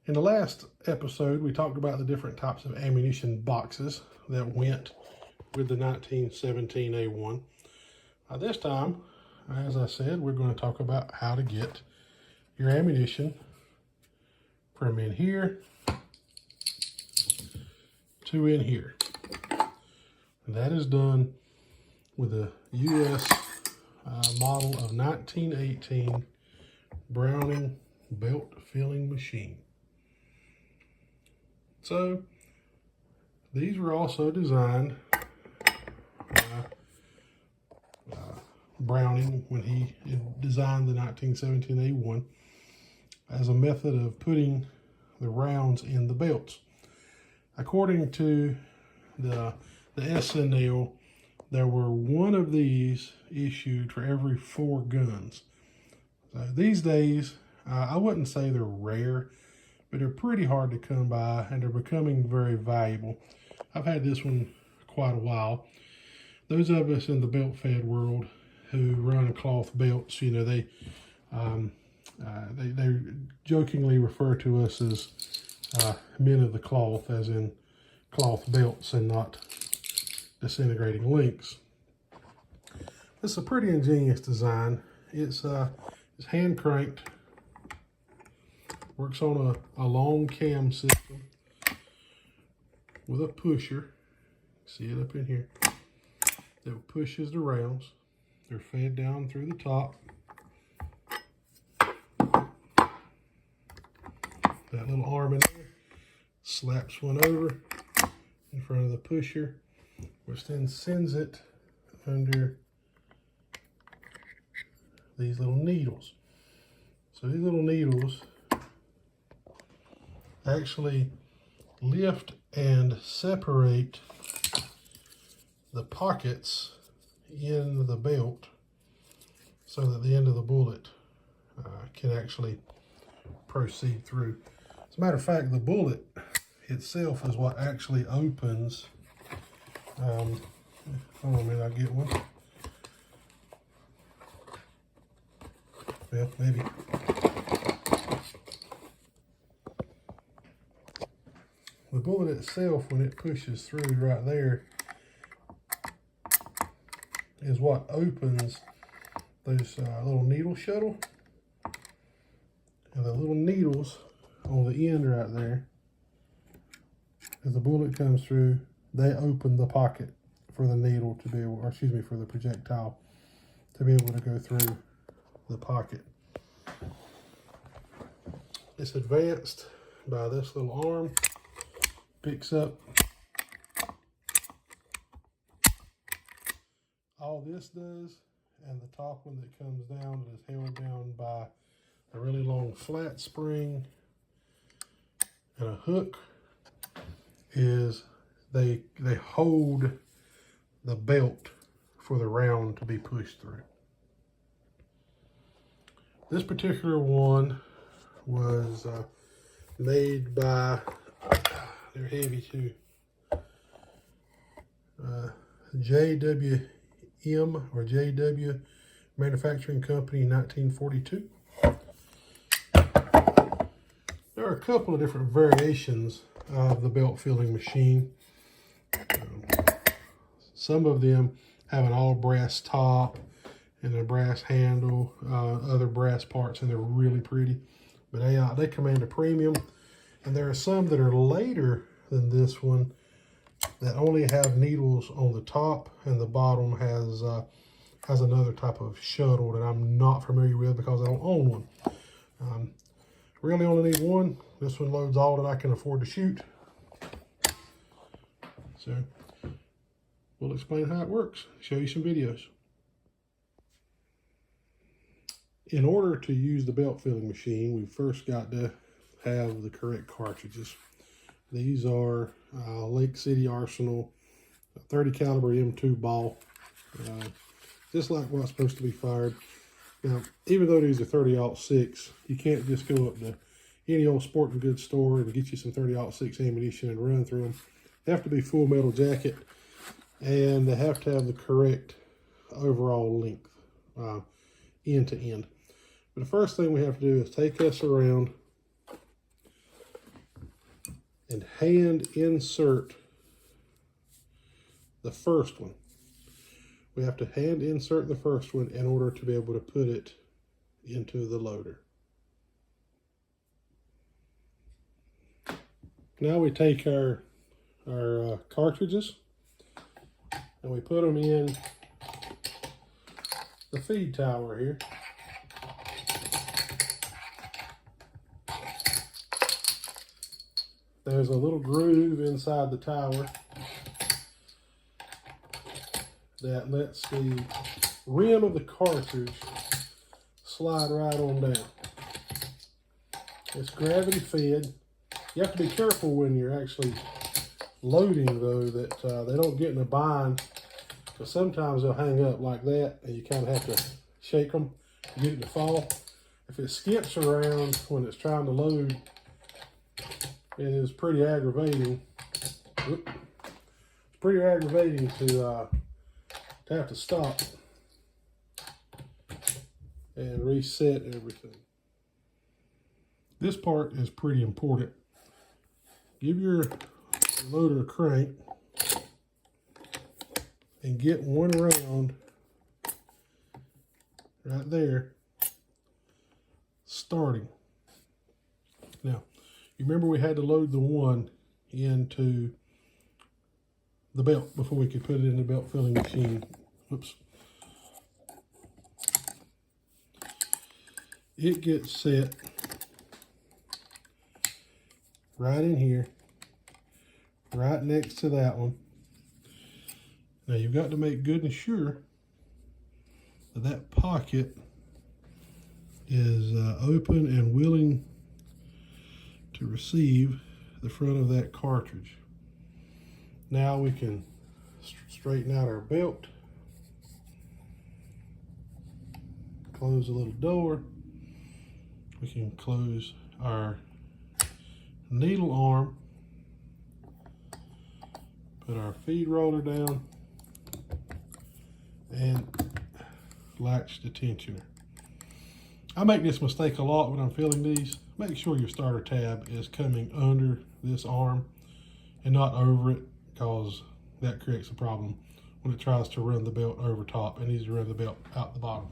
In the last episode, we talked about the different types of ammunition boxes that went with the 1917A1. This time, as I said, we're going to talk about how to get your ammunition from in here to in here. And that is done with a US model of 1918 Browning belt filling machine. So these were also designed Browning when he designed the 1917A1 as a method of putting the rounds in the belts. According to the SNL, there were one of these issued for every 4 guns. So these days, I wouldn't say they're rare, but they're pretty hard to come by, and they're becoming very valuable. I've had this one quite a while. Those of us in the belt fed world who run cloth belts, you know, they jokingly refer to us as men of the cloth, as in cloth belts and not disintegrating links. It's a pretty ingenious design. It's hand cranked, works on a long cam system with a pusher. See it up in here. That pushes the rounds. They're fed down through the top. That little arm in there slaps one over in front of the pusher, which then sends it under these little needles. So these little needles actually lift and separate the pockets in the belt so that the end of the bullet can actually proceed through. As a matter of fact, the bullet itself is what actually opens. Hold on a minute, I'll get one. Well, maybe. The bullet itself, when it pushes through right there, is what opens those little needle shuttle. And the little needles on the end right there, as the bullet comes through, they open the pocket for the needle to be able, or excuse me, for the projectile to be able to go through the pocket. It's advanced by this little arm. Picks up all this does, and the top one that comes down is held down by a really long flat spring and a hook. Is they hold the belt for the round to be pushed through. This particular one was made by, they're heavy too, WWI or JW Manufacturing Company, 1942. There are a couple of different variations of the belt filling machine. Some of them have an all brass top and a brass handle, other brass parts, and they're really pretty. But they command a premium. And there are some that are later than this one that only have needles on the top, and the bottom has another type of shuttle that I'm not familiar with because I don't own one. Really only need one. This one loads all that I can afford to shoot. So we'll explain how it works, show you some videos. In order to use the belt filling machine, we first got to have the correct cartridges. These are Lake City Arsenal 30 caliber M2 ball, just like what's supposed to be fired. Now, even though these are 30-06, you can't just go up to any old sporting goods store and get you some 30-06 ammunition and run through them. They have to be full metal jacket, and they have to have the correct overall length, end to end. But the first thing we have to do is take us around and hand insert the first one. We have to hand insert the first one in order to be able to put it into the loader. Now we take our cartridges and we put them in the feed tower here. There's a little groove inside the tower that lets the rim of the cartridge slide right on down. It's gravity fed. You have to be careful when you're actually loading though that they don't get in a bind, because sometimes they'll hang up like that and you kind of have to shake them to get it to fall. If it skips around when it's trying to load, it is pretty aggravating. It's pretty aggravating to have to stop and reset everything. This part is pretty important. Give your loader a crank and get one round right there starting. Now, you remember we had to load the one into the belt before we could put it in the belt filling machine. Whoops. It gets set right in here, right next to that one. Now you've got to make good and sure that that pocket is open and willing to receive the front of that cartridge. Now we can straighten out our belt, close the little door. We can close our needle arm, put our feed roller down, and latch the tensioner. I make this mistake a lot when I'm filling these. Make sure your starter tab is coming under this arm and not over it, because that creates a problem when it tries to run the belt over top. It needs to run the belt out the bottom.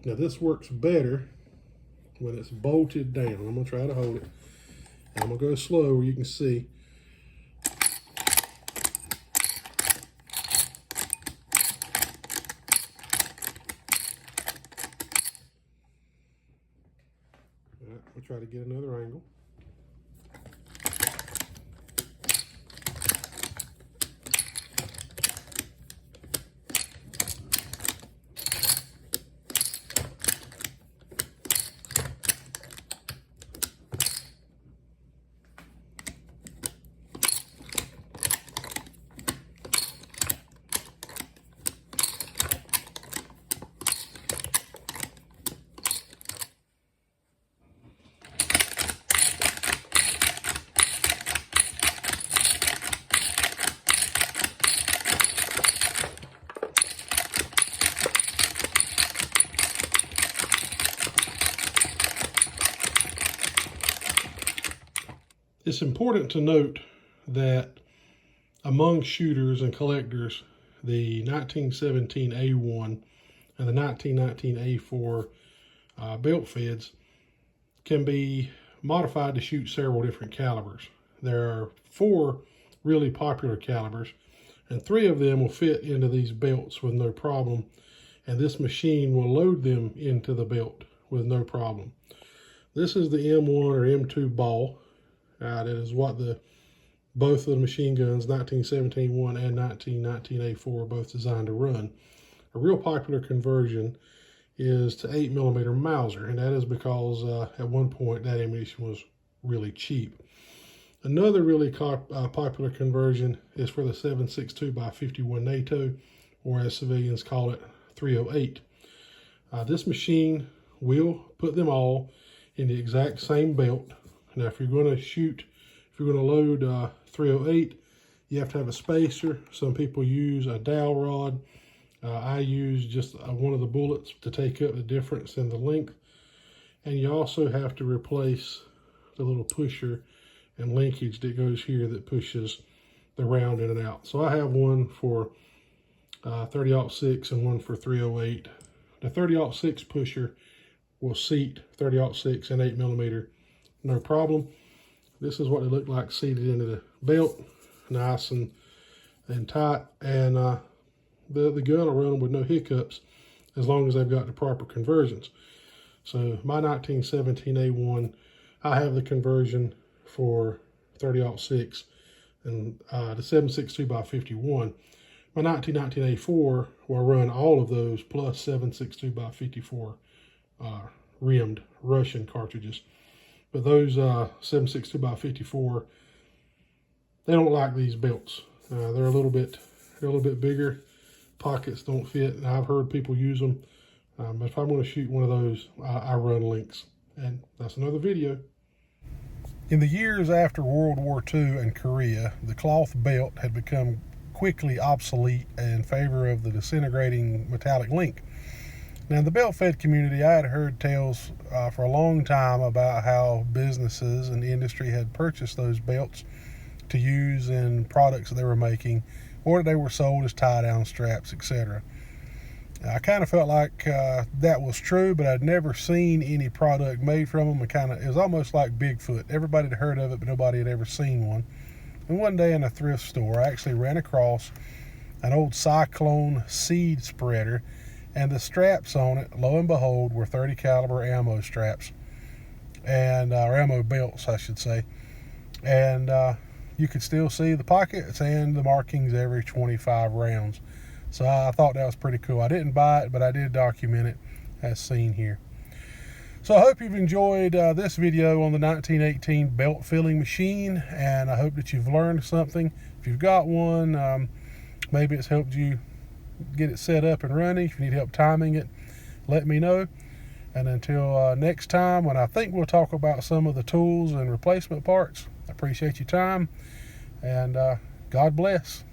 Now this works better when it's bolted down. I'm gonna try to hold it. And I'm gonna go slow where you can see. All right, we'll try to get another angle. It's important to note that among shooters and collectors, the 1917 A1 and the 1919 A4 belt feds can be modified to shoot several different calibers. There are 4 really popular calibers, and 3 of them will fit into these belts with no problem, and this machine will load them into the belt with no problem. This is the M1 or M2 ball. That is what both of the machine guns, 1917 1 and 1919 A4, are both designed to run. A real popular conversion is to 8mm Mauser, and that is because at one point that ammunition was really cheap. Another really popular conversion is for the 7.62x51 NATO, or as civilians call it, 308. This machine will put them all in the exact same belt. Now, if you're going to load 308, you have to have a spacer. Some people use a dowel rod. I use just one of the bullets to take up the difference in the length. And you also have to replace the little pusher and linkage that goes here that pushes the round in and out. So I have one for 30-06 and one for 308. The 30-06 pusher will seat 30-06 and 8mm, no problem. This is what they look like seated into the belt, nice and tight. And the gun will run with no hiccups as long as they've got the proper conversions. So my 1917A1, I have the conversion for 30-06 and the 7.62x51. My 1919A4 will run all of those plus 7.62x54 rimmed Russian cartridges. But those 7.62x54, they don't like these belts. They're a little bit bigger. Pockets don't fit, and I've heard people use them. But if I'm going to shoot one of those, I run links, and that's another video. In the years after World War II and Korea, the cloth belt had become quickly obsolete in favor of the disintegrating metallic link. Now, in the belt-fed community, I had heard tales for a long time about how businesses and industry had purchased those belts to use in products that they were making, or that they were sold as tie-down straps, etc. I kind of felt like that was true, but I'd never seen any product made from them. It was almost like Bigfoot. Everybody had heard of it, but nobody had ever seen one. And one day in a thrift store, I actually ran across an old Cyclone seed spreader, and the straps on it, lo and behold, were 30 caliber ammo straps, and or ammo belts, I should say. And you could still see the pockets and the markings every 25 rounds. So I thought that was pretty cool. I didn't buy it, but I did document it as seen here. So I hope you've enjoyed this video on the 1918 belt filling machine, and I hope that you've learned something. If you've got one, maybe it's helped you get it set up and running. If you need help timing it, let me know. And until next time, when I think we'll talk about some of the tools and replacement parts, I appreciate your time, and God bless.